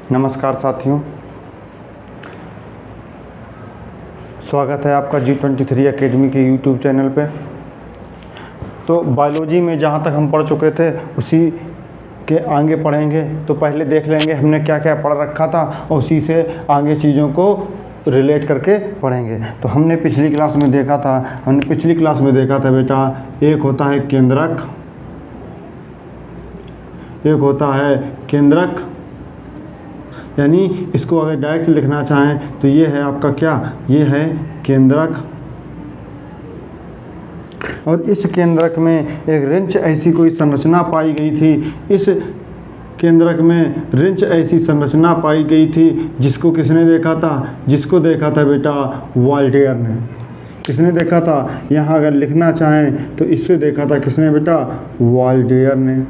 नमस्कार साथियों, स्वागत है आपका G23 एकेडमी के यूट्यूब चैनल पे। तो बायोलॉजी में जहाँ तक हम पढ़ चुके थे उसी के आगे पढ़ेंगे। तो पहले देख लेंगे हमने क्या क्या पढ़ रखा था और उसी से आगे चीज़ों को रिलेट करके पढ़ेंगे। तो हमने पिछली क्लास में देखा था बेटा, एक होता है केंद्रक, एक होता है केंद्रक, यानी इसको अगर डायरेक्ट लिखना चाहें तो ये है आपका क्या, ये है केंद्रक। और इस केंद्रक में एक रिंच ऐसी कोई संरचना पाई गई थी, इस केंद्रक में रिंच ऐसी संरचना पाई गई थी जिसको किसने देखा था, जिसको देखा था बेटा वॉल्टेयर ने। किसने देखा था, यहाँ अगर लिखना चाहें तो इससे देखा था किसने बेटा, वॉल्टेयर ने।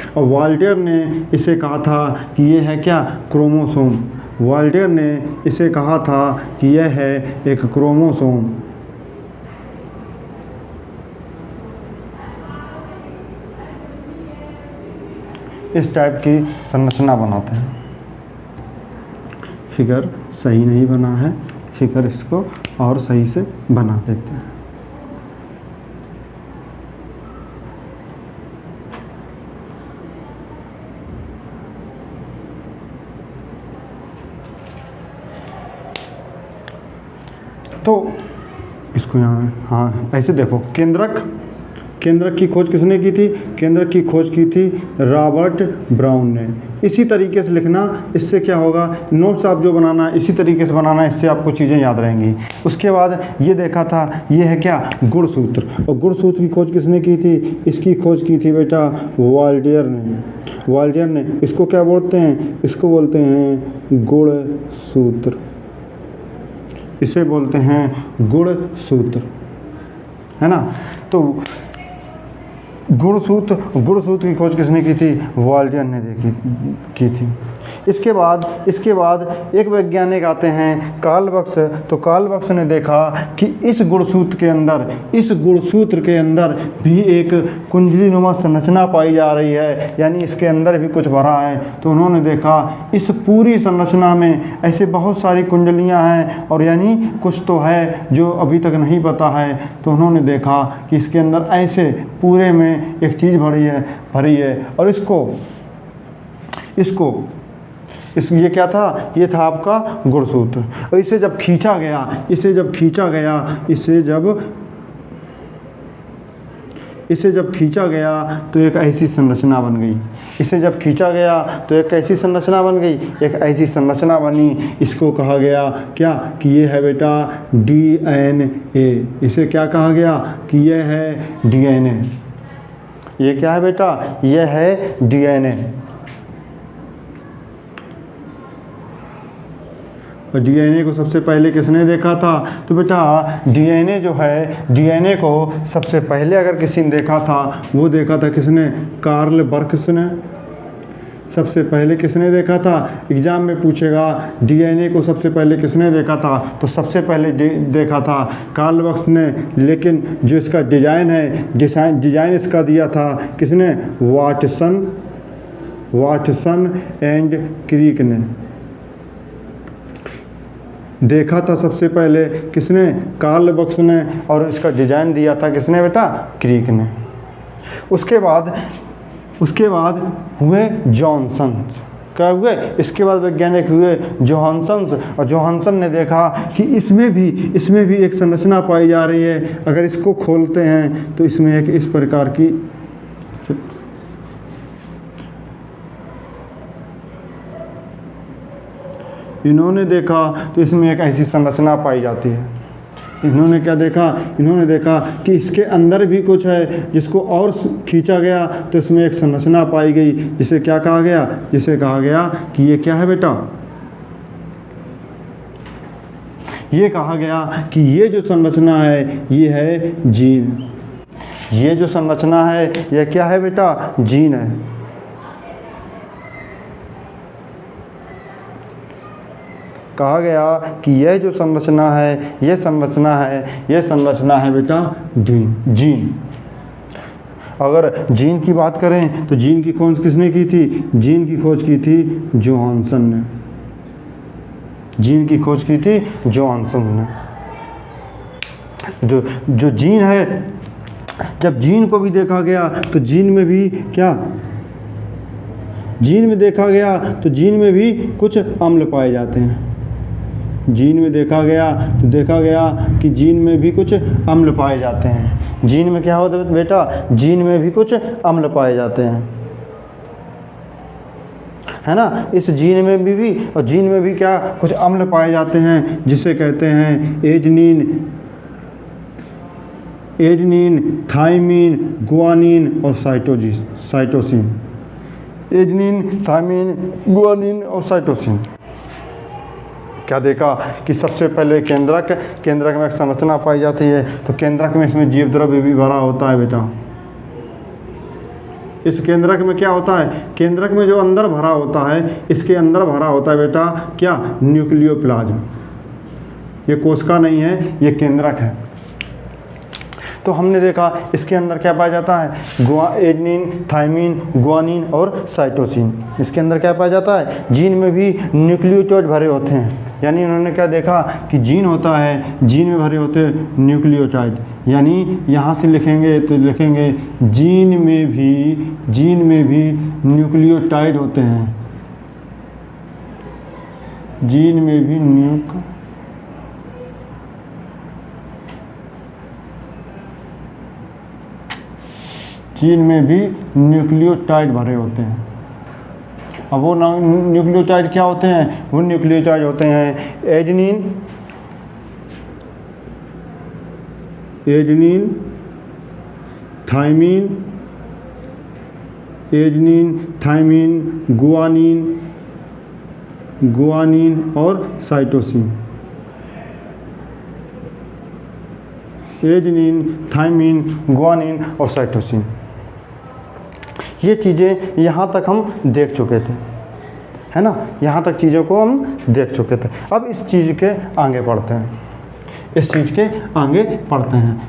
और वॉल्टेयर ने इसे कहा था कि ये है क्या, क्रोमोसोम। वॉल्टेयर ने इसे कहा था कि यह है एक क्रोमोसोम। इस टाइप की संरचना बनाते हैं। फिगर सही नहीं बना है, फिगर इसको और सही से बना देते हैं। तो इसको यहाँ, हाँ ऐसे देखो, केंद्रक की खोज किसने की थी, केंद्रक की खोज की थी रॉबर्ट ब्राउन ने। इसी तरीके से लिखना, इससे क्या होगा, नोट्स आप जो बनाना इसी तरीके से बनाना, इससे आपको चीज़ें याद रहेंगी। उसके बाद ये देखा था, ये है क्या, गुणसूत्र। और गुणसूत्र की खोज किसने की थी, इसकी खोज की थी बेटा वॉल्टेयर ने। इसको क्या बोलते हैं, इसको बोलते हैं गुणसूत्र, इसे बोलते हैं गुणसूत्र, है ना। तो गुणसूत्र की खोज किसने की थी, वॉल्टेयर ने की थी। इसके बाद एक वैज्ञानिक आते हैं कार्ल बक्स। तो कार्ल बक्स ने देखा कि इस गुणसूत्र के अंदर भी एक कुंडलीनुमा संरचना पाई जा रही है, यानी इसके अंदर भी कुछ भरा है। तो उन्होंने देखा इस पूरी संरचना में ऐसे बहुत सारी कुंडलियां हैं, और यानी कुछ तो है जो अभी तक नहीं पता है। तो उन्होंने देखा कि इसके अंदर ऐसे पूरे में एक चीज़ भरी है, और ये क्या था, ये था आपका गुणसूत्र। और इसे जब खींचा गया तो एक ऐसी संरचना बन गई। एक ऐसी संरचना बनी, इसको कहा गया क्या, कि ये है बेटा DNA। इसे क्या कहा गया, कि ये है DNA। ये क्या है बेटा, ये है DNA। और DNA को सबसे पहले किसने देखा था, तो बेटा DNA जो है, DNA को सबसे पहले अगर किसी ने देखा था, वो देखा था किसने, कार्ल बर्क्स ने। सबसे पहले किसने देखा था, एग्जाम में पूछेगा DNA को सबसे पहले किसने देखा था, तो सबसे पहले देखा था कार्ल बर्क्स ने। लेकिन जो इसका डिज़ाइन इसका दिया था किसने, वाटसन एंड क्रिक ने देखा था। सबसे पहले किसने, कार्ल बर्क्स ने, और इसका डिज़ाइन दिया था किसने बेटा, क्रिक ने। उसके बाद हुए जॉनसन। क्या हुए, इसके बाद वैज्ञानिक हुए जोहानसन। और जोहानसन ने देखा कि इसमें भी एक संरचना पाई जा रही है। अगर इसको खोलते हैं तो इसमें एक इस प्रकार की, इन्होंने देखा तो इसमें एक ऐसी संरचना पाई जाती है। इन्होंने क्या देखा, इन्होंने देखा कि इसके अंदर भी कुछ है, जिसको और खींचा गया तो इसमें एक संरचना पाई गई, जिसे क्या कहा गया, जिसे कहा गया कि ये क्या है बेटा, ये कहा गया कि ये जो संरचना है ये है जीन। ये जो संरचना है ये क्या है बेटा, जीन है। कहा गया कि यह जो संरचना है ये संरचना है बेटा जीन। अगर जीन की बात करें तो जीन की खोज किसने की थी? जीन की खोज की थी जोहानसन ने। जीन की खोज की थी जोहानसन ने। जो जीन है, जब जीन को भी देखा गया तो जीन में भी क्या, जीन में देखा गया तो जीन में भी कुछ अम्ल पाए जाते हैं। जीन में देखा गया तो देखा गया कि जीन में भी कुछ अम्ल पाए जाते हैं। जीन में क्या होता है बेटा? जीन में भी कुछ अम्ल पाए जाते हैं, है ना। इस जीन में भी और जीन में भी क्या कुछ अम्ल पाए जाते हैं, जिसे कहते हैं एडनिन, थायमिन, गुआनिन और साइटोसिन। एडनिन, थायमिन, गुआनिन और साइटोसिन। क्या देखा कि सबसे पहले केंद्रक में एक संरचना पाई जाती है, तो केंद्रक में इसमें जीव द्रव्य भी भरा होता है बेटा। इस केंद्रक में क्या होता है? केंद्रक में जो अंदर भरा होता है, इसके अंदर भरा होता है बेटा क्या? न्यूक्लियोप्लाज्म। ये कोशिका नहीं है, ये केंद्रक है। तो हमने देखा इसके अंदर क्या पाया जाता है? एडनिन, थायमिन, गुआनिन और साइटोसिन। इसके अंदर क्या पाया जाता है? जीन में भी न्यूक्लियोटाइड भरे होते हैं। यानी उन्होंने क्या देखा कि जीन होता है, जीन में भरे होते हैं न्यूक्लियोटाइड। यानी यहाँ से लिखेंगे तो लिखेंगे जीन में भी न्यूक्लियोटाइड होते हैं। जीन में भी न्यूक्लियोटाइड भरे होते हैं। अब वो न्यूक्लियोटाइड क्या होते हैं? वो न्यूक्लियोटाइड होते हैं एडेनिन, थायमिन, गुआनिन और साइटोसिन। एडेनिन, थायमिन, गुआनिन और साइटोसिन। ये चीज़ें यहाँ तक हम देख चुके थे, है ना। यहाँ तक चीज़ों को हम देख चुके थे। अब इस चीज़ के आगे पढ़ते हैं।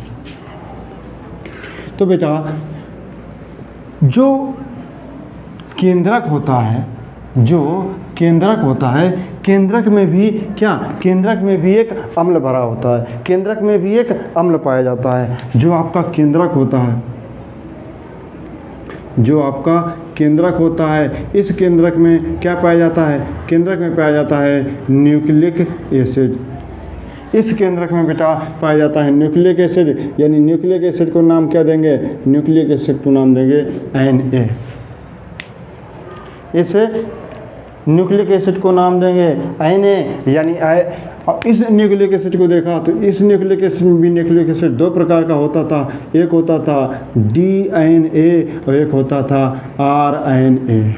तो बेटा जो केंद्रक होता है, केंद्रक में भी क्या? केंद्रक में भी एक अम्ल भरा होता है। केंद्रक में भी एक अम्ल पाया जाता है। जो आपका केंद्रक होता है, इस केंद्रक में क्या पाया जाता है? केंद्रक में पाया जाता है न्यूक्लिक एसिड। इस केंद्रक में बेटा पाया जाता है न्यूक्लिक एसिड। यानी न्यूक्लिक एसिड को नाम क्या देंगे? न्यूक्लिक एसिड को नाम देंगे Na। इस न्यूक्लिक एसिड को नाम देंगे Na। यानी इस न्यूक्लिक एसिड को देखा तो इस न्यूक्लिक एसिड में भी न्यूक्लिक एसिड दो प्रकार का होता था। एक होता था DNA और एक होता था RNA।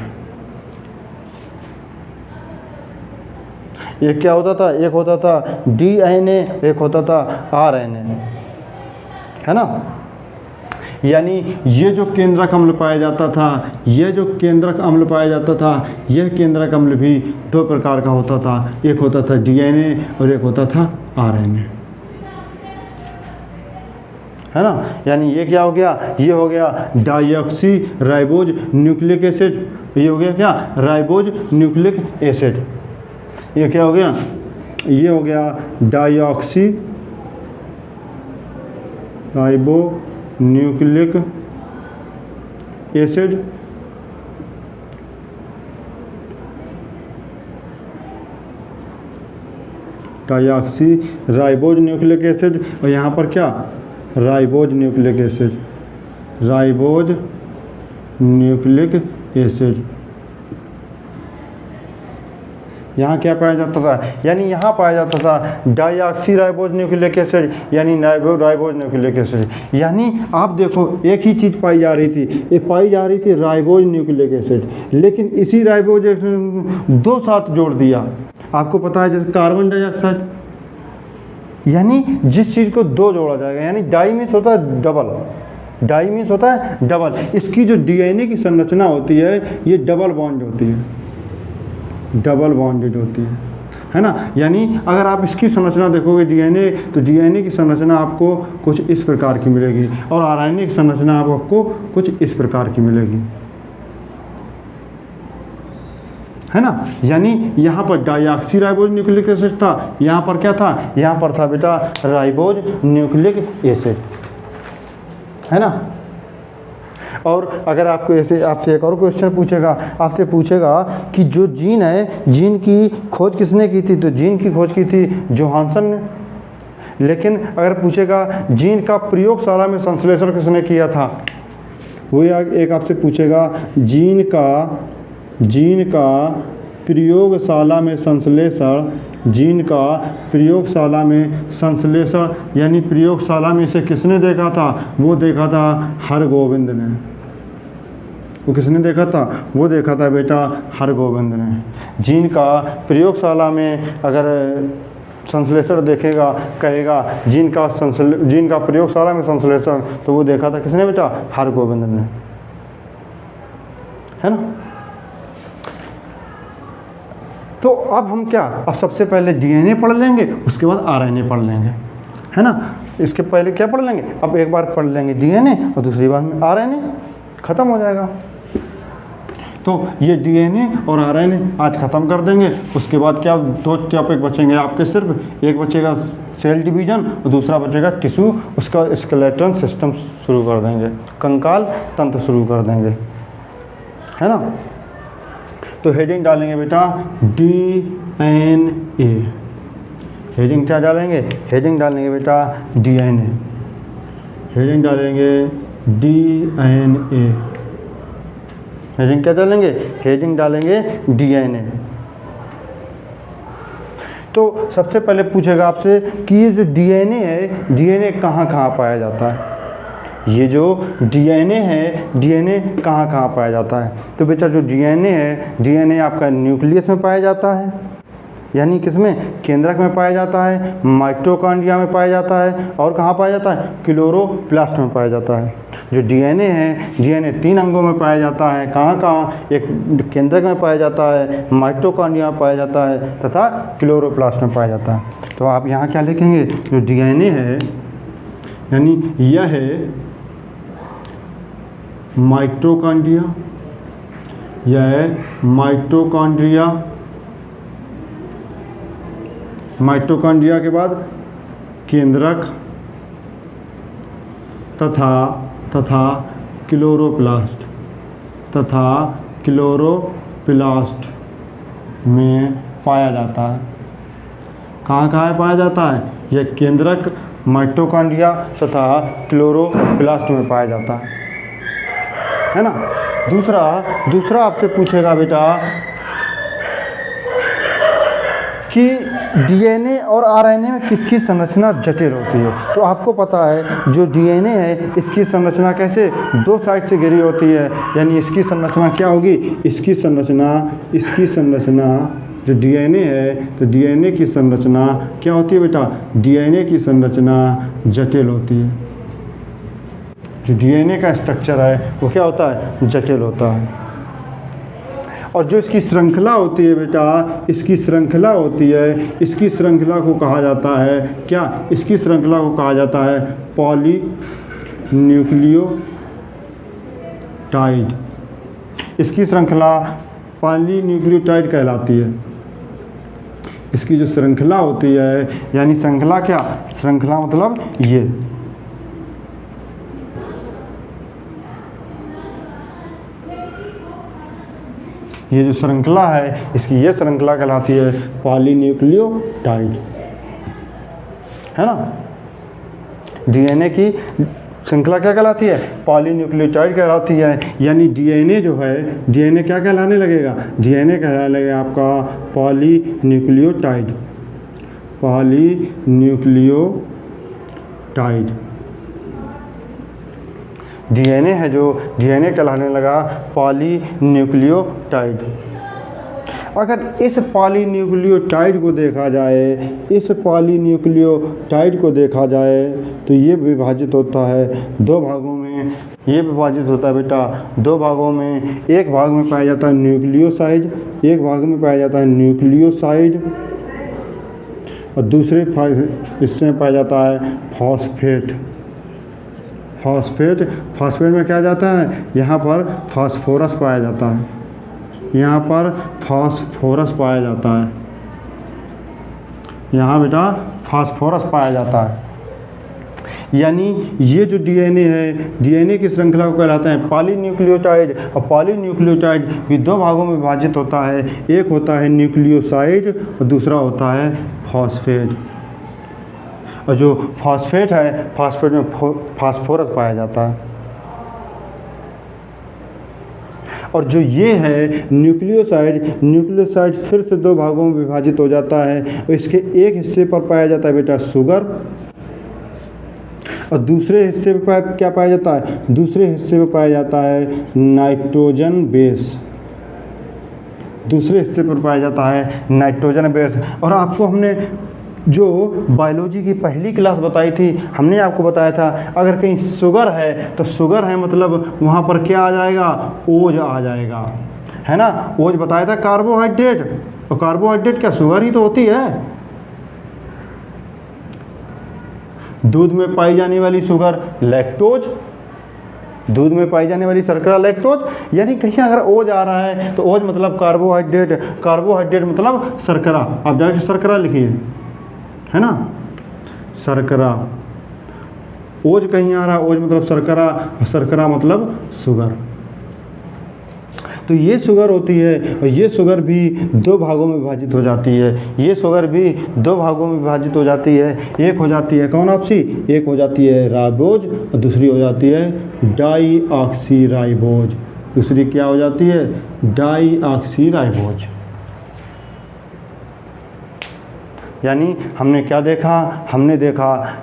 एक क्या होता था? एक होता था DNA, एक होता था RNA, है ना। यानी ये जो केंद्रक अम्ल पाया जाता था, यह केंद्रक अम्ल भी दो प्रकार का होता था। एक होता था DNA और एक होता था RNA, है ना। यानी ये क्या हो गया? ये हो गया डाइऑक्सी राइबोज न्यूक्लिक एसिड। ये हो गया क्या? Ribose nucleic acid. ये क्या हो गया? ये हो गया dioxy ribo nucleic acid. Dioxy ribose nucleic acid. और यहाँ पर क्या? Ribose nucleic acid. यहाँ क्या पाया जाता था? यानी यहाँ पाया जाता था डाइऑक्सी राइबोज न्यूक्लिक एसिड, यानी राइबोज न्यूक्लिक एसिड। यानी आप देखो एक ही चीज़ पाई जा रही थी, राइबोज न्यूक्लिक एसिड। लेकिन इसी राइबोज एसिड दो साथ जोड़ दिया। आपको पता है जैसे कार्बन डाइऑक्साइड, यानी जिस चीज़ को दो जोड़ा जाएगा, यानी डाई मीन्स होता है डबल। इसकी जो DNA की संरचना होती है, ये डबल बॉन्डेड होती है। है ना। यानी अगर आप इसकी संरचना देखोगे डीएनए, तो डीएनए की संरचना आपको कुछ इस प्रकार की मिलेगी और आरएनए की संरचना आपको कुछ इस प्रकार की मिलेगी, है ना। यानी यहाँ पर डायऑक्सी राइबोज न्यूक्लिक एसिड था, यहाँ पर क्या था, यहाँ पर था बेटा राइबोज न्यूक्लिक एसिड, है ना। और अगर आपको ऐसे आपसे एक और क्वेश्चन पूछेगा, आपसे पूछेगा कि जो जीन है, जीन की खोज किसने की थी, तो जीन की खोज की थी जोहानसन ने। लेकिन अगर पूछेगा जीन का प्रयोगशाला में संश्लेषण किसने किया था, वो एक आपसे पूछेगा जीन का प्रयोगशाला में संश्लेषण, जीन का प्रयोगशाला में संश्लेषण यानी प्रयोगशाला में इसे किसने देखा था, वो देखा था हरगोविंद ने। वो किसने देखा था, वो देखा था बेटा हरगोविंद ने। जीन का प्रयोगशाला में अगर संश्लेषण देखेगा, कहेगा जीन का प्रयोगशाला में संश्लेषण, तो वो देखा था किसने बेटा, हरगोविंद ने, है ना। तो अब हम क्या, अब सबसे पहले डीएनए पढ़ लेंगे, उसके बाद आरएनए पढ़ लेंगे, है ना। इसके पहले क्या पढ़ लेंगे, अब एक बार पढ़ लेंगे डीएनए और दूसरी बार में आरएनए, ख़त्म हो जाएगा। तो ये डीएनए और आरएनए आज ख़त्म कर देंगे। उसके बाद क्या, दो टॉपिक बचेंगे आपके, सिर्फ एक बचेगा सेल डिवीज़न और दूसरा बचेगा टिश्यू, उसका स्केलेटन सिस्टम शुरू कर देंगे, कंकाल तंत्र शुरू कर देंगे, है ना। तो हेडिंग डालेंगे बेटा डीएनए, हेडिंग क्या डालेंगे, हेडिंग डालेंगे बेटा डीएनए, हेडिंग डालेंगे डीएनए, हेडिंग क्या डालेंगे, हेडिंग डालेंगे डीएनए। तो सबसे पहले पूछेगा आपसे कि ये जो डीएनए है, डीएनए कहाँ कहाँ पाया जाता है, ये जो डीएनए है, डीएनए कहाँ कहाँ पाया जाता है। तो बेटा जो डीएनए है, डीएनए आपका न्यूक्लियस में पाया जाता है, यानी किसमें, केंद्रक में पाया जाता है, माइटोकॉन्ड्रिया में पाया जाता है, और कहाँ पाया जाता है, क्लोरोप्लास्ट में पाया जाता है। जो डीएनए है, डीएनए 3 अंगों में पाया जाता है, कहाँ कहाँ, एक केंद्रक में पाया जाता है, माइटोकॉन्ड्रिया में पाया जाता है तथा क्लोरोप्लास्ट में पाया जाता है। तो आप यहाँ क्या लिखेंगे, जो डीएनए है यानी यह है माइटोकॉन्ड्रिया, यह है माइटोकॉन्ड्रिया, माइटोकॉन्ड्रिया के बाद केंद्रक तथा क्लोरोप्लास्ट, क्लोरोप्लास्ट में पाया जाता है। कहाँ कहाँ पाया जाता है, यह केंद्रक, माइटोकॉन्ड्रिया तथा क्लोरोप्लास्ट में पाया जाता है ना। दूसरा आपसे पूछेगा बेटा कि डीएनए और आरएनए में किसकी संरचना जटिल होती है। तो आपको पता है जो डीएनए है, इसकी संरचना कैसे, 2 साइड से घिरी होती है, यानी इसकी संरचना क्या होगी, इसकी संरचना जो डीएनए है, तो डीएनए की संरचना क्या होती है बेटा, डीएनए की संरचना जटिल होती है। जो डीएनए का स्ट्रक्चर है वो क्या होता है, जटिल होता है। और जो इसकी श्रृंखला होती है बेटा, इसकी श्रृंखला होती है, इसकी श्रृंखला को कहा जाता है क्या, इसकी श्रृंखला को कहा जाता है पॉलीन्यूक्लियोटाइड। इसकी श्रृंखला पॉलीन्यूक्लियोटाइड कहलाती है। इसकी जो श्रृंखला होती है, यानी श्रृंखला क्या, श्रृंखला मतलब ये जो श्रृंखला है, इसकी ये श्रृंखला कहलाती है पॉलीन्यूक्लियोटाइड, है ना। डीएनए की श्रृंखला क्या कहलाती है, पॉलीन्यूक्लियोटाइड कहलाती है। यानी डीएनए जो है, डीएनए क्या कहलाने लगेगा, डीएनए कहलाने लगेगा आपका पॉलीन्यूक्लियोटाइड, पॉलीन्यूक्लियोटाइड। डीएनए है जो, डीएनए कहलाने लगा पॉलीन्यूक्लियोटाइड। अगर इस पॉलीन्यूक्लियोटाइड को देखा जाए, इस पॉलीन्यूक्लियोटाइड को देखा जाए, तो ये विभाजित होता है 2 भागों में। ये विभाजित होता है बेटा 2 भागों में। एक भाग में पाया जाता है न्यूक्लियोसाइड, एक भाग में पाया जाता है न्यूक्लियोसाइड, और दूसरे हिस्से में पाया जाता है फॉस्फेट। फॉस्फेट में क्या जाता है, यहाँ पर फास्फोरस पाया जाता है, यहाँ पर फास्फोरस पाया जाता है, यहाँ बेटा फास्फोरस पाया जाता है। यानी ये जो डीएनए है, डीएनए की श्रृंखला को कहलाते हैं पॉलीन्यूक्लियोटाइड। और पॉलीन्यूक्लियोटाइड भी दो भागों में विभाजित होता है, एक होता है न्यूक्लियोसाइड और दूसरा होता है फॉस्फेट। और जो फॉस्फेट है, फॉस्फेट में फास्फोरस पाया जाता है। और जो ये है न्यूक्लियोसाइड फिर से दो भागों में विभाजित हो जाता है। और इसके एक हिस्से पर पाया जाता है बेटा शुगर, और दूसरे हिस्से पर क्या पाया जाता है, दूसरे हिस्से में पाया जाता है नाइट्रोजन बेस। दूसरे हिस्से पर पाया जाता है नाइट्रोजन बेस। और आपको हमने जो बायोलॉजी की पहली क्लास बताई थी, हमने आपको बताया था अगर कहीं शुगर है तो शुगर है मतलब वहाँ पर क्या आ जाएगा, ओज आ जाएगा, है ना। ओज बताया था कार्बोहाइड्रेट, और कार्बोहाइड्रेट क्या शुगर ही तो होती है। दूध में पाई जाने वाली शुगर लैक्टोज, दूध में पाई जाने वाली शर्करा लैक्टोज। यानी कहीं अगर ओज आ रहा है तो ओज मतलब कार्बोहाइड्रेट, कार्बोहाइड्रेट मतलब शर्करा। आप जाके शर्करा लिखिए, है ना, शर्करा। ओज कहीं आ रहा है, ओज मतलब शर्करा, शर्करा मतलब शुगर। तो ये शुगर होती है, और ये शुगर भी दो भागों में विभाजित हो जाती है। ये शुगर भी दो भागों में विभाजित हो जाती है। एक हो जाती है कौन आपसी, एक हो जाती है राइबोज और दूसरी हो जाती है डाईऑक्सीराइबोज। दूसरी क्या हो जाती है, डाईऑक्सीराइबोज। यानी हमने क्या देखा, हमने देखा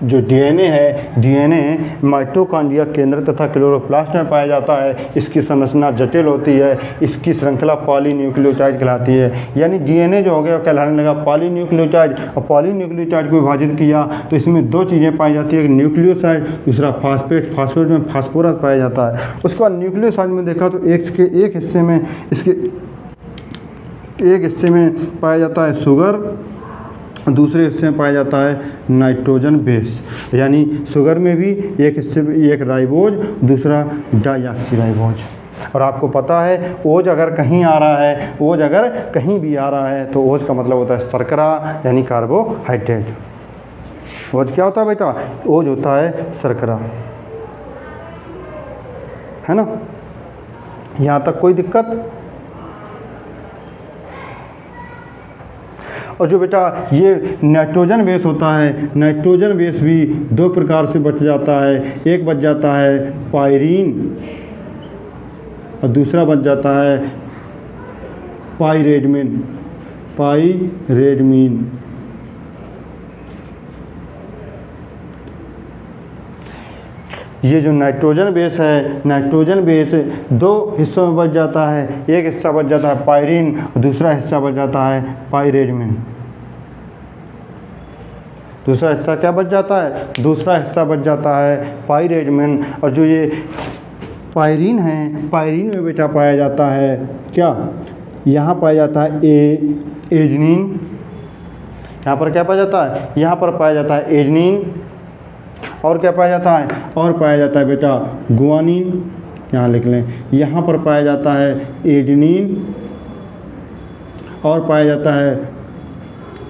जो डीएनए है, डीएनए माइटोकॉन्ड्रिया केंद्र तथा क्लोरोप्लास्ट में पाया जाता है। इसकी संरचना जटिल होती है, इसकी श्रृंखला पॉलीन्यूक्लियोटाइड कहलाती है। यानी डीएनए जो हो गया कहलाने लगा पॉलीन्यूक्लियोटाइड, और पॉलीन्यूक्लियोटाइड को विभाजित किया तो इसमें दो चीज़ें पाई जाती है, एक न्यूक्लियोसाइड, दूसरा फास्फेट। फास्फेट में फास्फोरस पाया जाता है। उसके बाद न्यूक्लियोसाइड में देखा तो एक हिस्से में एक हिस्से में पाया जाता है शुगर, दूसरे हिस्से में पाया जाता है नाइट्रोजन बेस। यानी शुगर में भी एक हिस्से में एक राइबोज, दूसरा डाईऑक्सीराइबोज। और आपको पता है ओज अगर कहीं आ रहा है, ओज अगर कहीं भी आ रहा है तो ओज का मतलब होता है शर्करा यानी कार्बोहाइड्रेट। ओज क्या होता है बेटा, ओज होता है शर्करा, है ना। यहाँ तक कोई दिक्कत। और जो बेटा ये नाइट्रोजन बेस होता है, नाइट्रोजन बेस भी दो प्रकार से बच जाता है। एक बच जाता है पायरीन और दूसरा बच जाता है पाइरेडमिन। ये जो नाइट्रोजन बेस है, नाइट्रोजन बेस दो हिस्सों में बच जाता है। एक हिस्सा बच जाता है पायरीन और दूसरा हिस्सा बच जाता है पाइरेडमिन। दूसरा हिस्सा क्या बच जाता है, दूसरा हिस्सा बच जाता है पाइरेडमिन। और जो ये पायरीन है, पायरीन में बेटा पाया जाता है क्या, यहाँ पाया जाता है एडनिन। यहाँ पर क्या पाया जाता है, यहाँ पर पाया जाता है एडनिन। और क्या पाया जाता है, और पाया जाता है बेटा गुआनिन। यहाँ लिख लें, यहाँ पर पाया जाता है एडनिन और पाया जाता है,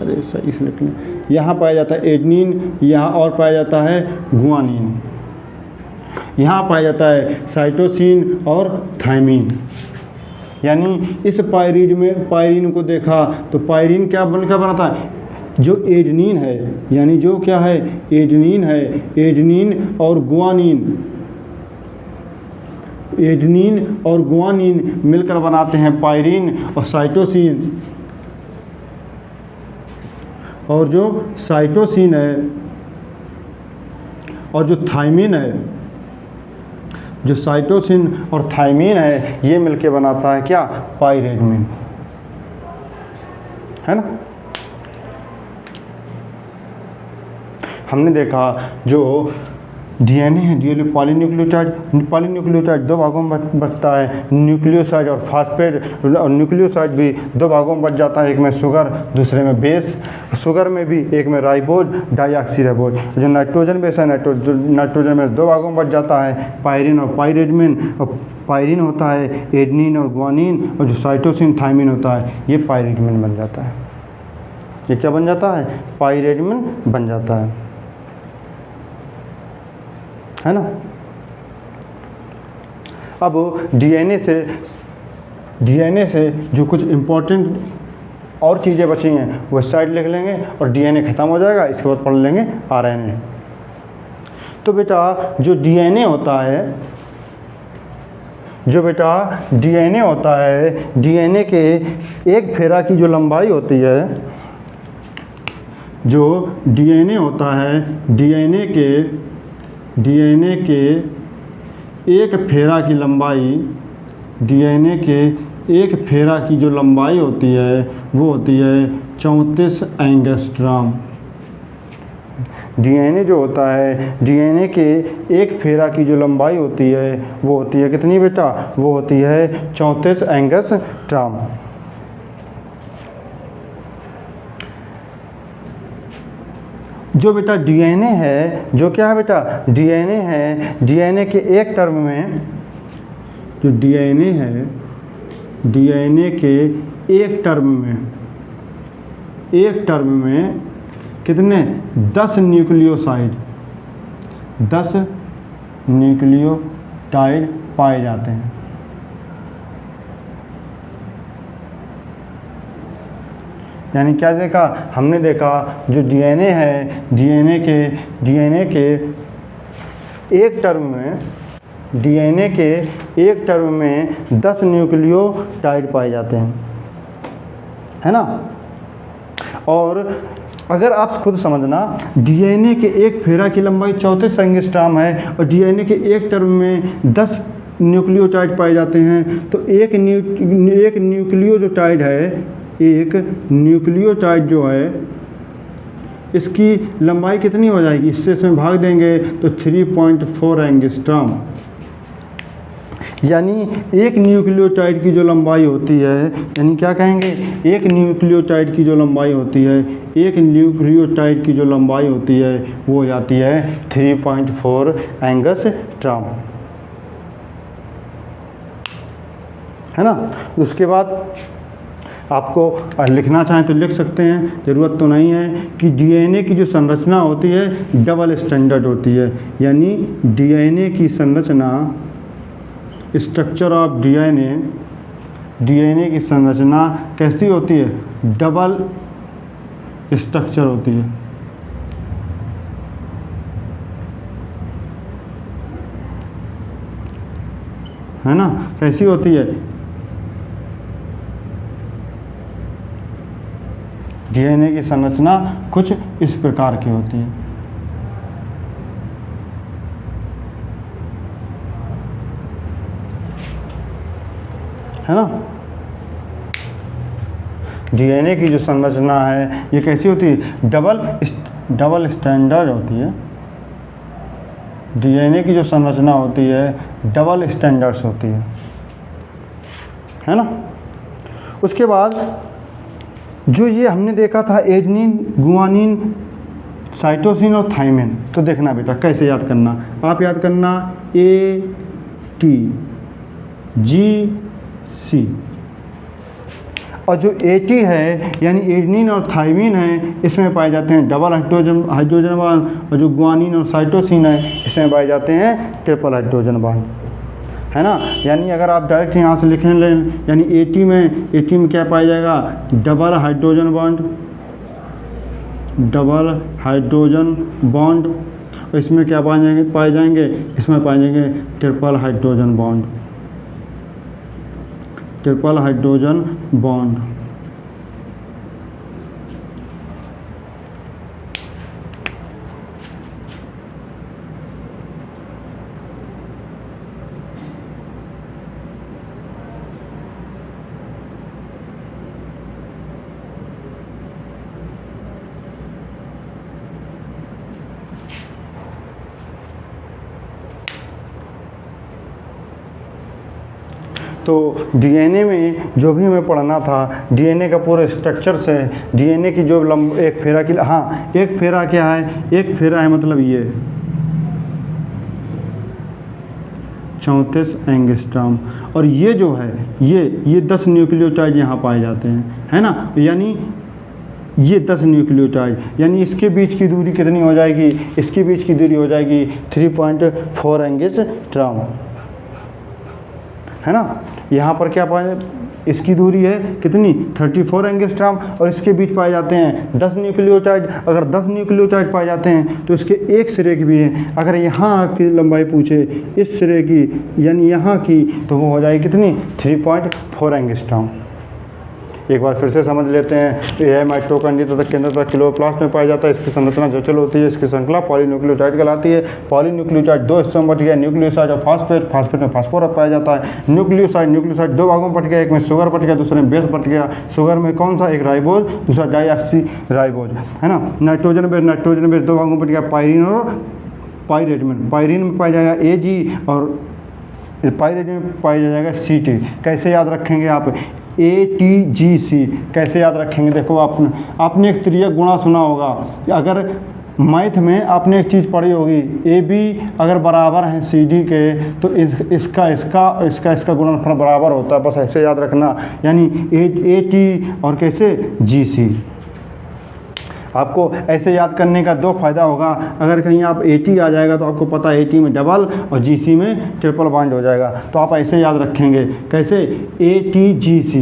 अरे सही से लिख लें, यहाँ पाया जाता है एडनिन, यहाँ और पाया जाता है गुआनिन। यहाँ पाया जाता है साइटोसिन और थायमिन। यानी इस पायरीन को देखा तो पायरीन क्या बनाता है, जो एडनिन है, यानी जो क्या है एडनिन है, एडनिन और गुआनिन मिलकर बनाते हैं पायरीन। और साइटोसिन, और जो साइटोसिन है और जो थायमिन है, जो साइटोसिन और थायमिन है, ये मिलके बनाता है क्या, पाइरेडमिन, है ना। हमने देखा जो डीएनए है डीएनए पॉलीन्यूक्लियोटाइड दो भागों में बचता है, न्यूक्लियोसाइड और फास्फेट। और न्यूक्लियोसाइड भी दो भागों में बच जाता है, एक में शुगर दूसरे में बेस। शुगर में भी एक में राइबोज डाईऑक्सीराइबोज। जो नाइट्रोजन बेस है नाइट्रोजन बेस दो भागों में बच जाता है, पायरिन और पायरेजमिन। और पायरिन होता है एडनिन और ग्वानिन, और जो साइटोसिन थायमिन होता है ये पायरेजमिन बन जाता है। ये क्या बन जाता है? पायरेजमिन बन जाता है ना। अब डीएनए से जो कुछ इम्पोर्टेंट और चीज़ें बची हैं वो साइड लिख लेंगे और डीएनए ख़त्म हो जाएगा। इसके बाद पढ़ लेंगे आरएनए। तो बेटा जो डीएनए होता है डीएनए के एक फेरा की जो लंबाई होती है, जो डीएनए होता है डीएनए के एक फेरा की लंबाई, डीएनए के एक फेरा की जो लंबाई होती है वो होती है 34 एंगस्ट्रॉम। डीएनए जो होता है डीएनए के एक फेरा की जो लंबाई होती है वो होती है कितनी बेटा? वो होती है 34 एंगस्ट्रॉम। जो बेटा डीएनए है, जो क्या है बेटा? डीएनए है, डीएनए के एक टर्म में, जो डीएनए है डीएनए के एक टर्म में कितने? 10 न्यूक्लियोटाइड पाए जाते हैं। यानी क्या देखा हमने? देखा जो डीएनए है डीएनए के एक टर्म में, डीएनए के एक टर्म में 10 न्यूक्लियोटाइड पाए जाते हैं, है ना। और अगर आप खुद समझना, डीएनए के एक फेरा की लंबाई 34 एंगस्ट्रॉम है और डीएनए के एक टर्म में 10 न्यूक्लियोटाइड पाए जाते हैं, तो एक न्यूक्लियोटाइड जो है इसकी लंबाई कितनी हो जाएगी? इसमें भाग देंगे तो 3.4 एंगस्ट्रॉम। यानी एक न्यूक्लियोटाइड की जो लंबाई होती है, यानी क्या कहेंगे? एक न्यूक्लियोटाइड की जो लंबाई होती है, वो हो जाती है 3.4 एंगस्ट्रॉम, है ना। उसके बाद आपको लिखना चाहें तो लिख सकते हैं, ज़रूरत तो नहीं है। कि डीएनए की जो संरचना होती है डबल स्टैंडर्ड होती है। यानी डीएनए की संरचना, स्ट्रक्चर ऑफ डीएनए की संरचना कैसी होती है? डबल स्ट्रक्चर होती है ना। कैसी होती है? डीएनए की संरचना कुछ इस प्रकार की होती है ना। डीएनए की जो संरचना है ये कैसी होती है? डबल स्टैंडर्ड होती है। डीएनए की जो संरचना होती है डबल स्टैंडर्ड्स होती है ना। उसके बाद जो ये हमने देखा था एडनिन, गुआनिन, साइटोसिन और थायमिन, तो देखना बेटा कैसे याद करना। आप याद करना ATGC। और जो AT है यानी एडनिन और थायमिन है, इसमें पाए जाते हैं डबल हाइड्रोजन बॉन्ड। और जो गुआनिन और साइटोसिन है इसमें पाए जाते हैं ट्रिपल हाइड्रोजन बॉन्ड, है ना। यानी अगर आप डायरेक्ट यहाँ से लिखने लें, यानी AT में क्या पाया जाएगा? Double hydrogen bond. और इसमें क्या पाए जाएंगे? इसमें पाए जाएंगे ट्रिपल हाइड्रोजन बॉन्ड। तो डीएनए में जो भी हमें पढ़ना था, डीएनए का पूरा स्ट्रक्चर से, डीएनए की जो एक फेरा की, हाँ एक फेरा क्या है, एक फेरा है मतलब ये 34 एंगस्ट्रॉम, और ये जो है ये 10 न्यूक्लियोटाइड यहाँ पाए जाते हैं, है ना। यानी ये 10 न्यूक्लियोटाइड, यानी इसके बीच की दूरी कितनी हो जाएगी, इसके बीच की दूरी हो जाएगी 3.4 एंगस्ट्रॉम, है ना। यहाँ पर क्या पाए, इसकी दूरी है कितनी 34 एंगस्ट्रॉम, और इसके बीच पाए जाते हैं 10 न्यूक्लियोटाइड। अगर 10 न्यूक्लियोटाइड पाए जाते हैं तो इसके एक सिरे की भी है, अगर यहाँ की लंबाई पूछे इस सिरे की यानी यहाँ की, तो वो हो जाएगी कितनी 3.4 एंगस्ट्रॉम। एक बार फिर से समझ लेते हैं। यह माइटोकॉन्ड्रिया तथा केंद्र तथा क्लोरोप्लास्ट में पाया जाता है। इसकी संरचना जटिल होती है। इसकी श्रृंखला पॉलीन्यूक्लियोटाइड कहलाती है। पॉलीन्यूक्लियोटाइड दो हिस्सों में बट गया, न्यूक्लियोसाइड और फास्फेट। फास्फेट में फास्फोरस पाया जाता है। न्यूक्लियोसाइड दो भागों में बट गया, एक में शुगर बट गया, दूसरे में बेस बट गया। शुगर में कौन सा, एक राइबोज, दूसरा डाईऑक्सी राइबोज, है ना। नाइट्रोजन बेस दो भागों में बट गया, पायरीन और पायरेट। पायरीन में पाया जाएगा Ag और पायरेट में पाया जाएगा Ct। कैसे याद रखेंगे आप, ATGC कैसे याद रखेंगे, देखो आपने एक त्रियक गुणा सुना होगा। अगर मैथ में आपने एक चीज़ पढ़ी होगी, AB अगर बराबर है CD के तो इसका गुणनफल बराबर होता है, बस ऐसे याद रखना। यानी AT और कैसे GC। आपको ऐसे याद करने का दो फायदा होगा, अगर कहीं आप AT आ जाएगा तो आपको पता है AT में डबल और GC में ट्रिपल बॉन्ड हो जाएगा, तो आप ऐसे याद रखेंगे। कैसे, ATGC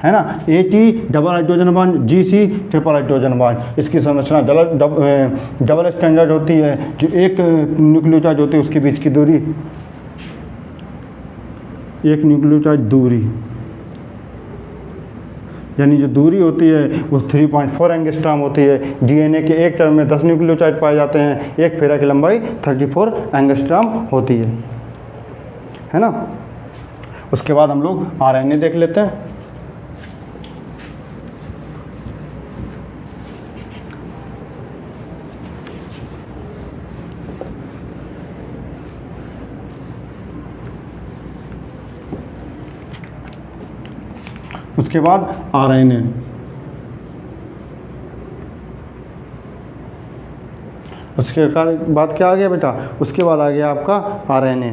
है ना। AT double hydrogen bond, GC triple hydrogen bond. इसकी संरचना डबल स्टैंडर्ड होती है, जो एक न्यूक्लियोटाइड होती है उसके बीच की दूरी, एक न्यूक्लियोटाइड दूरी यानी जो दूरी होती है वो 3.4 एंगस्ट्रॉम होती है। डीएनए के एक टर्म में 10 न्यूक्लियोटाइड पाए जाते हैं। एक फेरा की लंबाई 34 एंगस्ट्रॉम होती है ना। उसके बाद हम लोग आरएनए देख लेते हैं। उसके बाद आरएनए, उसके बाद क्या आ गया बेटा, उसके बाद आ गया आपका आरएनए।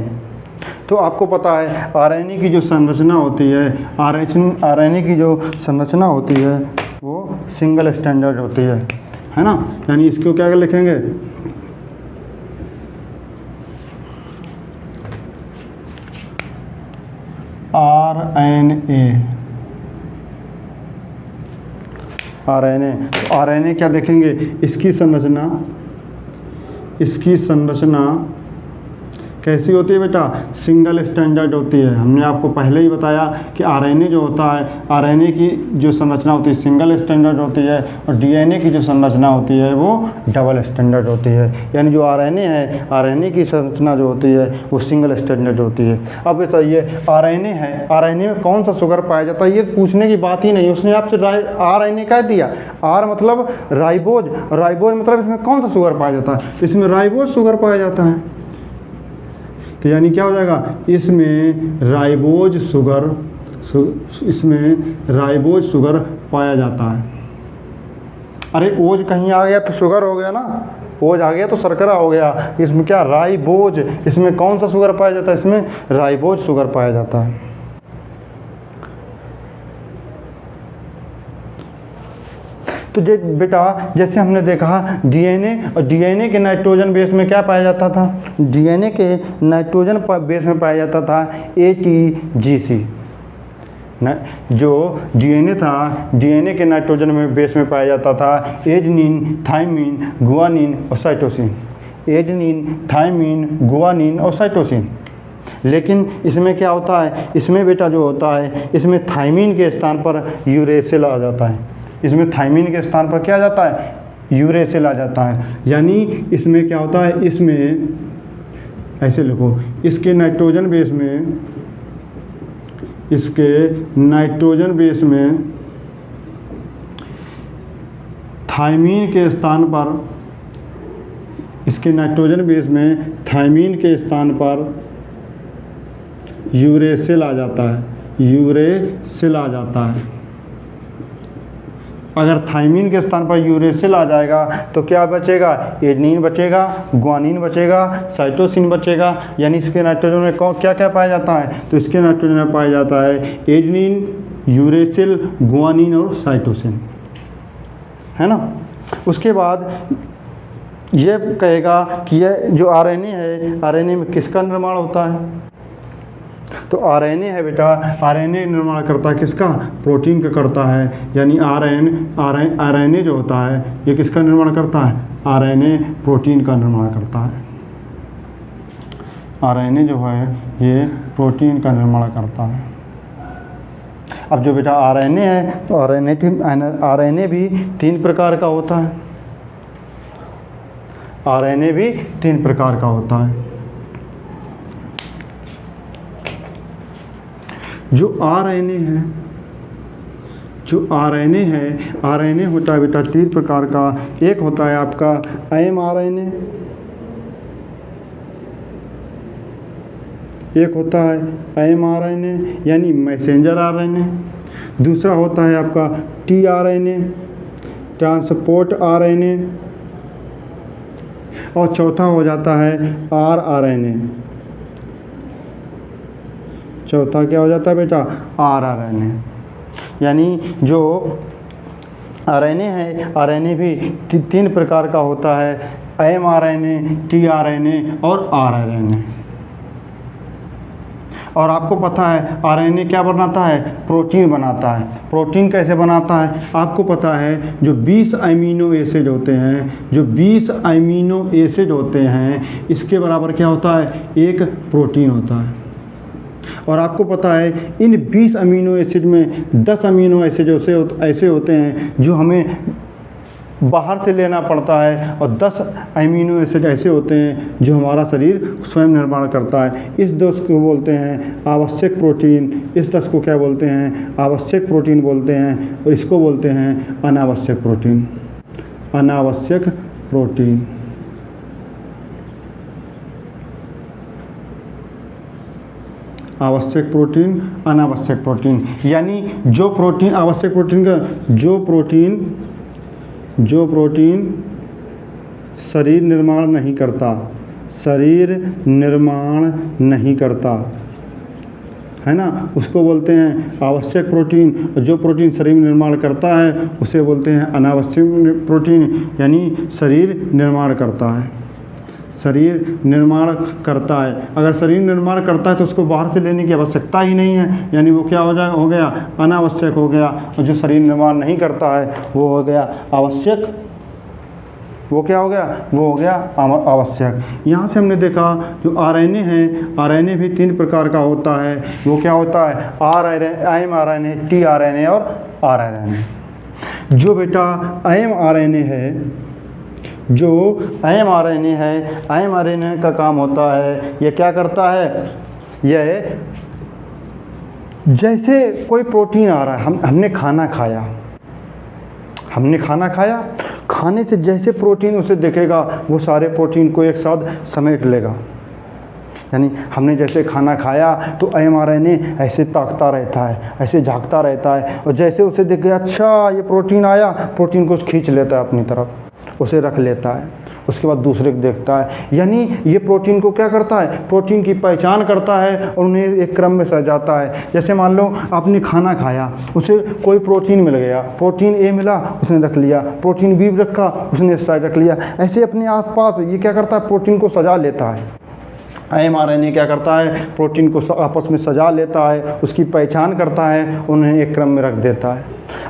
तो आपको पता है आरएनए की जो संरचना होती है, आरएनए की जो संरचना होती है वो सिंगल स्टैंडर्ड होती है ना। यानी इसको क्या लिखेंगे, आरएनए क्या देखेंगे, इसकी संरचना कैसी होती है बेटा, सिंगल स्टैंडर्ड होती है। हमने आपको पहले ही बताया कि आरएनए जो होता है, आरएनए की जो संरचना होती है सिंगल स्टैंडर्ड होती है, और डीएनए की जो संरचना होती है वो डबल स्टैंडर्ड होती है। यानी जो आरएनए है, आरएनए की संरचना जो होती है वो सिंगल स्टैंडर्ड होती है। अब बताइए आरएनए है, आरएनए में कौन सा शुगर पाया जाता है, ये पूछने की बात ही नहीं। उसने आपसे आरएनए कह दिया, आर मतलब राइबोज, राइबोज मतलब इसमें कौन सा शुगर पाया जाता है, इसमें राइबोज शुगर पाया जाता है। तो यानी क्या हो जाएगा, इसमें राइबोज शुगर पाया जाता है। अरे ओज कहीं आ गया तो शुगर हो गया ना, ओज आ गया तो शर्करा हो गया। इसमें क्या, राइबोज, इसमें कौन सा शुगर पाया जाता है, इसमें राइबोज शुगर पाया जाता है। तो बेटा जैसे हमने देखा डीएनए, और डीएनए के नाइट्रोजन बेस में क्या पाया जाता था, डीएनए के नाइट्रोजन बेस में पाया जाता था ATGC। जो डीएनए था, डीएनए के नाइट्रोजन में बेस में पाया जाता था एडेनिन, थाइमिन, गुआनिन और साइटोसिन। एडेनिन, थाइमिन, गुआनिन और साइटोसिन। लेकिन इसमें क्या होता है, इसमें बेटा जो होता है, इसमें थाइमिन के स्थान पर यूरेसिल आ जाता है। इसमें थाइमिन के स्थान पर क्या आ जाता है, यूरेसिल आ जाता है। यानी इसमें क्या होता है, इसमें ऐसे लिखो, इसके नाइट्रोजन बेस में थाइमिन के स्थान पर इसके नाइट्रोजन बेस में थायमीन के स्थान पर यूरेसिल आ जाता है, यूरेसिल आ जाता है। अगर थायमीन के स्थान पर यूरेसिल आ जाएगा तो क्या बचेगा? एडेनिन बचेगा, ग्वानिन बचेगा, साइटोसिन बचेगा। यानी इसके नाइट्रोजन में क्या क्या पाया जाता है? तो इसके नाइट्रोजन में पाया जाता है एडेनिन, यूरेसिल, ग्वानिन और साइटोसिन, है ना। उसके बाद ये कहेगा कि ये जो आरएनए है, आरएनए में किसका निर्माण होता है? तो आरएनए है बेटा, आरएनए निर्माण करता है किसका? प्रोटीन का करता है। यानी आरएनए जो होता है ये किसका निर्माण करता है? आरएनए प्रोटीन का निर्माण करता है। आरएनए जो है ये प्रोटीन का निर्माण करता है। अब जो बेटा आरएनए है तो आरएनए भी 3 प्रकार का होता है। आरएनए भी 3 प्रकार का होता है। जो आरएनए है, आरएनए होता है बेटा 3 प्रकार का। एक होता है आपका एमआरएनए, एक होता है एमआरएनए यानी मैसेंजर आरएनए। दूसरा होता है आपका टीआरएनए, ट्रांसपोर्ट आरएनए। और चौथा हो जाता है आरआरएनए। चौथा क्या हो जाता है बेटा? आरआरएनए। यानी जो आरएनए है, आरएनए भी 3 प्रकार का होता है, एमआरएनए, टीआरएनए और आरआरएनए। और आपको पता है आरएनए क्या बनाता है? प्रोटीन बनाता है। प्रोटीन कैसे बनाता है? आपको पता है जो 20 अमीनो एसिड होते हैं, जो 20 अमीनो एसिड होते हैं, इसके बराबर क्या होता है? एक प्रोटीन होता है। और आपको पता है इन 20 अमीनो एसिड में 10 अमीनो एसिड ऐसे होते हैं जो हमें बाहर से लेना पड़ता है, और 10 अमीनो एसिड ऐसे होते हैं जो हमारा शरीर स्वयं निर्माण करता है। इस 10 को बोलते हैं आवश्यक प्रोटीन, इस 10 को क्या बोलते हैं? आवश्यक प्रोटीन बोलते हैं, और इसको बोलते हैं अनावश्यक प्रोटीन। अनावश्यक प्रोटीन। आवश्यक प्रोटीन, अनावश्यक प्रोटीन। यानी जो प्रोटीन आवश्यक प्रोटीन का जो प्रोटीन शरीर निर्माण नहीं करता, शरीर निर्माण नहीं करता, है ना, उसको बोलते हैं आवश्यक प्रोटीन। जो प्रोटीन शरीर निर्माण करता है उसे बोलते हैं अनावश्यक प्रोटीन। यानी शरीर निर्माण करता है, शरीर निर्माण करता है। अगर शरीर निर्माण करता है तो उसको बाहर से लेने की आवश्यकता ही नहीं है, यानी वो क्या हो गया? अनावश्यक हो गया। और जो शरीर निर्माण नहीं करता है वो हो गया आवश्यक। वो क्या हो गया? वो हो गया आवश्यक। यहाँ से हमने देखा जो आरएनए है, आरएनए भी 3 प्रकार का होता है। वो क्या होता है? एमआरएनए, टीआरएनए और आरआरएनए। जो बेटा एमआरएनए है, जो एमआरएनए है, एमआरएनए का काम होता है, ये क्या करता है? यह जैसे कोई प्रोटीन आ रहा है, हमने खाना खाया, खाने से जैसे प्रोटीन उसे देखेगा वो सारे प्रोटीन को एक साथ समेट लेगा। यानी हमने जैसे खाना खाया तो एमआरएनए ऐसे ताकता रहता है, ऐसे झांकता रहता है, और जैसे उसे देख गया अच्छा ये प्रोटीन आया, प्रोटीन को खींच लेता है अपनी तरफ, उसे रख लेता है, उसके बाद दूसरे को देखता है। यानी ये प्रोटीन को क्या करता है? प्रोटीन की पहचान करता है और उन्हें एक क्रम में सजाता है। जैसे मान लो आपने खाना खाया, उसे कोई प्रोटीन मिल गया, प्रोटीन ए मिला उसने रख लिया, प्रोटीन बी रखा उसने इस साइड रख लिया। ऐसे अपने आसपास ये क्या करता है? प्रोटीन को सजा लेता है। एमआरएनए क्या करता है? प्रोटीन को आपस में सजा लेता है, उसकी पहचान करता है, उन्हें एक क्रम में रख देता है।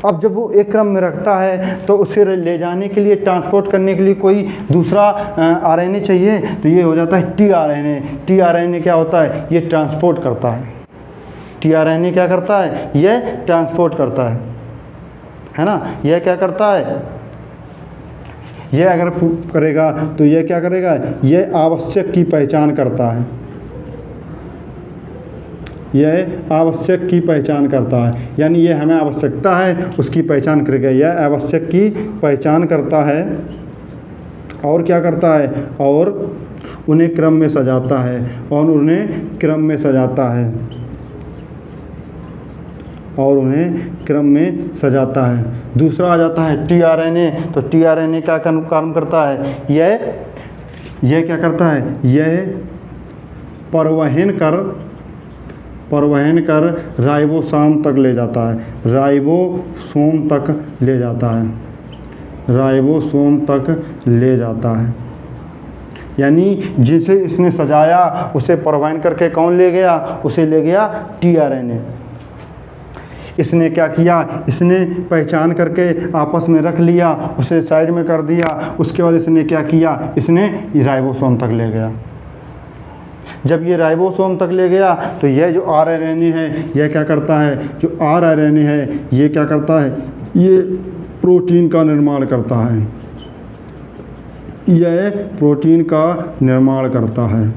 अब जब वो एक क्रम में रखता है तो उसे ले जाने के लिए, ट्रांसपोर्ट करने के लिए कोई दूसरा आरएनए चाहिए, तो ये हो जाता है टीआरएनए। टीआरएनए क्या होता है? ये ट्रांसपोर्ट करता है। टीआरएनए क्या करता है? ये ट्रांसपोर्ट करता है ना। यह क्या करता है? यह अगर करेगा तो यह क्या करेगा? यह आवश्यक की पहचान करता है, यह आवश्यक की पहचान करता है। यानी यह हमें आवश्यकता है उसकी पहचान करेगा। यह आवश्यक की पहचान करता है, और क्या करता है, और उन्हें क्रम में सजाता है, और उन्हें क्रम में सजाता है, और उन्हें क्रम में सजाता है। दूसरा आ जाता है टीआरएनए। तो टीआरएनए क्या काम करता है, यह क्या करता है, यह परिवहन कर राइबोसोम तक ले जाता है, राइबोसोम तक ले जाता है, राइबोसोम तक ले जाता है। यानी जिसे इसने सजाया उसे परिवहन करके कौन ले गया, उसे ले गया टीआरएनए। इसने क्या किया, इसने पहचान करके आपस में रख लिया, उसे साइड में कर दिया, उसके बाद इसने क्या किया, इसने राइबोसोम तक ले गया। जब ये राइबोसोम तक ले गया तो यह जो आरएनए है यह क्या करता है, जो आरएनए है ये क्या करता है, ये प्रोटीन का निर्माण करता है, यह प्रोटीन का निर्माण करता है।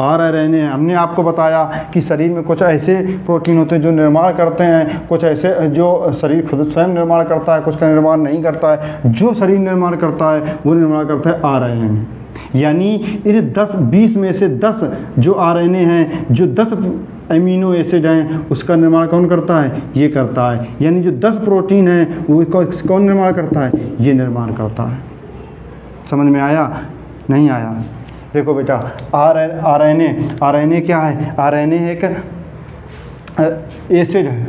आरएनए हमने आपको बताया कि शरीर में कुछ ऐसे प्रोटीन होते हैं जो निर्माण करते हैं, कुछ ऐसे जो शरीर खुद स्वयं निर्माण करता है, कुछ का निर्माण नहीं करता है। जो शरीर निर्माण करता है वो निर्माण करता है आरएनए। यानी इन 10-20 में से 10 जो आरएनए हैं, जो 10 अमीनो एसिड हैं, उसका निर्माण कौन करता है, ये करता है। यानी जो 10 प्रोटीन हैं वो कौन निर्माण करता है, ये निर्माण करता है। समझ में आया, नहीं आया? देखो बेटा, आरएनए क्या है, आरएनए एक एसिड है,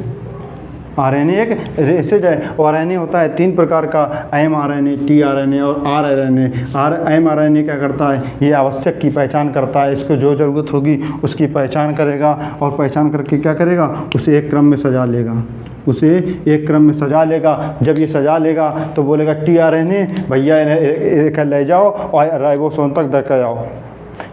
आरएनए एक एसिड है। और आरएनए होता है 3 प्रकार का, एमआरएनए, टीआरएनए और आरआरएनए। एमआरएनए क्या करता है, ये आवश्यक की पहचान करता है, इसको जो ज़रूरत होगी उसकी पहचान करेगा, और पहचान करके क्या करेगा, उसे एक क्रम में सजा लेगा, उसे एक क्रम में सजा लेगा। जब ये सजा लेगा तो बोलेगा टीआरएनए भैया ले जाओ और राइबोसोम तक दे के आओ।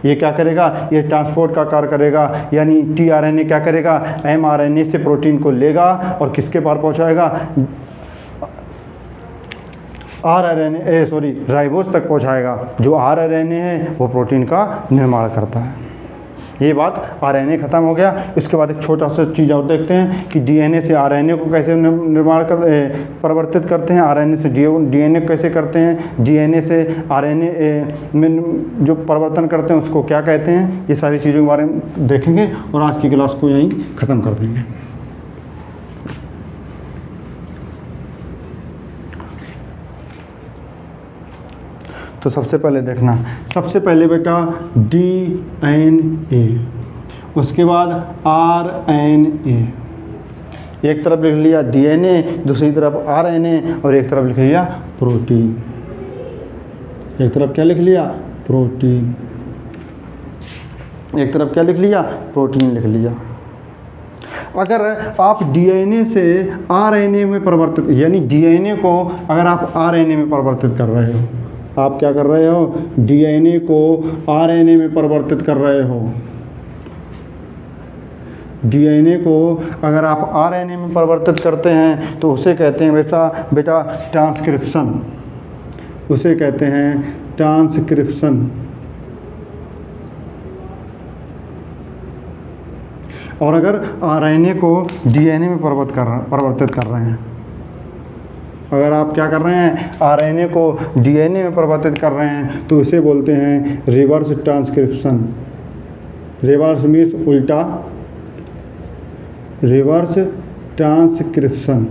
ये क्या करेगा, ये ट्रांसपोर्ट का कार्य करेगा। यानी टीआरएनए क्या करेगा, एमआरएनए से प्रोटीन को लेगा और किसके पार पहुंचाएगा, आरआरएनए राइबोस तक पहुंचाएगा। जो आरआरएनए है वो प्रोटीन का निर्माण करता है। ये बात आरएनए खत्म हो गया। इसके बाद एक छोटा सा चीज़ और देखते हैं कि डीएनए से आरएनए को कैसे परिवर्तित करते हैं, आरएनए से डीएनए कैसे करते हैं, डीएनए से आरएनए में जो परिवर्तन करते हैं उसको क्या कहते हैं। ये सारी चीज़ों के बारे में देखेंगे और आज की क्लास को यहीं ख़त्म कर देंगे। तो सबसे पहले देखना, सबसे पहले बेटा डीएनए, उसके बाद आरएनए। एक तरफ लिख लिया डीएनए, दूसरी तरफ आरएनए, और एक तरफ लिख लिया प्रोटीन। एक तरफ क्या लिख लिया, प्रोटीन। एक तरफ क्या लिख लिया, प्रोटीन लिख लिया। अगर आप डीएनए से आरएनए में परिवर्तित, यानी डीएनए को अगर आप आरएनए में परिवर्तित कर रहे हो, आप क्या कर रहे हो, डीएनए को आरएनए में परिवर्तित कर रहे हो। डीएनए को अगर आप आरएनए में परिवर्तित करते हैं तो उसे कहते हैं बेटा ट्रांसक्रिप्शन, उसे कहते हैं ट्रांसक्रिप्शन। और अगर आरएनए को डीएनए में परिवर्तित कर रहे हैं, अगर आप क्या कर रहे हैं, आरएनए को डीएनए में परिवर्तित कर रहे हैं तो इसे बोलते हैं रिवर्स ट्रांसक्रिप्शन। रिवर्स मीन्स उल्टा, रिवर्स ट्रांसक्रिप्शन।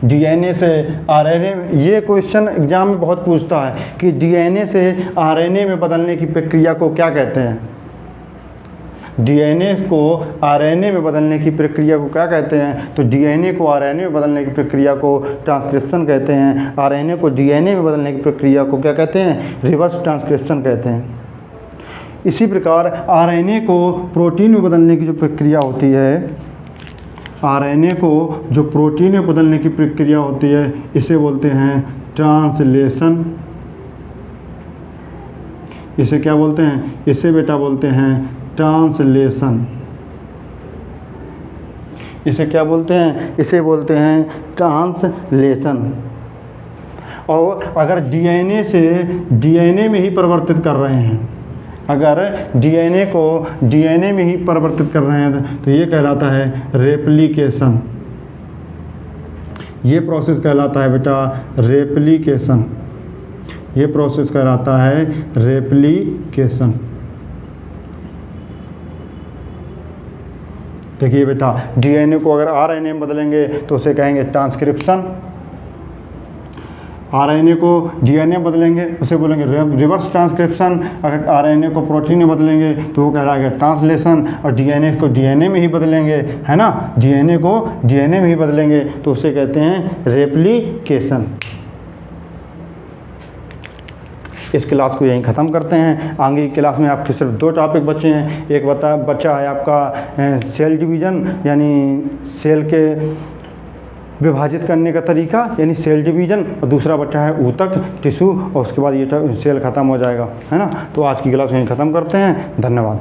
डीएनए से आरएनए, ये क्वेश्चन एग्जाम में बहुत पूछता है कि डीएनए से आरएनए में बदलने की प्रक्रिया को क्या कहते हैं। डीएनए को आरएनए में बदलने की प्रक्रिया को क्या कहते हैं, तो डीएनए को आरएनए में बदलने की प्रक्रिया को ट्रांसक्रिप्शन कहते हैं। आरएनए को डीएनए में बदलने की प्रक्रिया को क्या कहते हैं, रिवर्स ट्रांसक्रिप्शन कहते हैं। इसी प्रकार आरएनए को प्रोटीन में बदलने की जो प्रक्रिया होती है, आरएनए को जो प्रोटीन में बदलने की प्रक्रिया होती है, इसे बोलते हैं ट्रांसलेशन। इसे क्या बोलते हैं, इसे बेटा बोलते हैं ट्रांसलेशन। इसे क्या बोलते हैं, इसे बोलते हैं ट्रांसलेशन। और अगर डीएनए से डीएनए में ही परिवर्तित कर रहे हैं, अगर डीएनए को डीएनए में ही परिवर्तित कर रहे हैं तो ये कहलाता है रेप्लिकेशन। ये प्रोसेस कहलाता है बेटा रेप्लिकेशन। ये प्रोसेस कहलाता है रेप्लिकेशन। देखिए बेटा, डीएनए को अगर आरएनए में बदलेंगे तो उसे कहेंगे ट्रांसक्रिप्शन। आरएनए को डीएनए में बदलेंगे उसे बोलेंगे रिवर्स ट्रांसक्रिप्शन। अगर आरएनए को प्रोटीन में बदलेंगे तो वो कहलाएगा ट्रांसलेशन। और डीएनए को डीएनए में ही बदलेंगे, है ना, डीएनए को डीएनए में ही बदलेंगे तो उसे कहते हैं रेप्लिकेशन। इस क्लास को यहीं ख़त्म करते हैं। आगे की क्लास में आपके सिर्फ 2 टॉपिक बचे हैं। एक बच्चा है आपका सेल डिवीज़न, यानी सेल के विभाजित करने का तरीका, यानी सेल डिवीज़न, और दूसरा बच्चा है ऊतक टिश्यू, और उसके बाद ये सेल ख़त्म हो जाएगा, है ना। तो आज की क्लास यहीं ख़त्म करते हैं। धन्यवाद।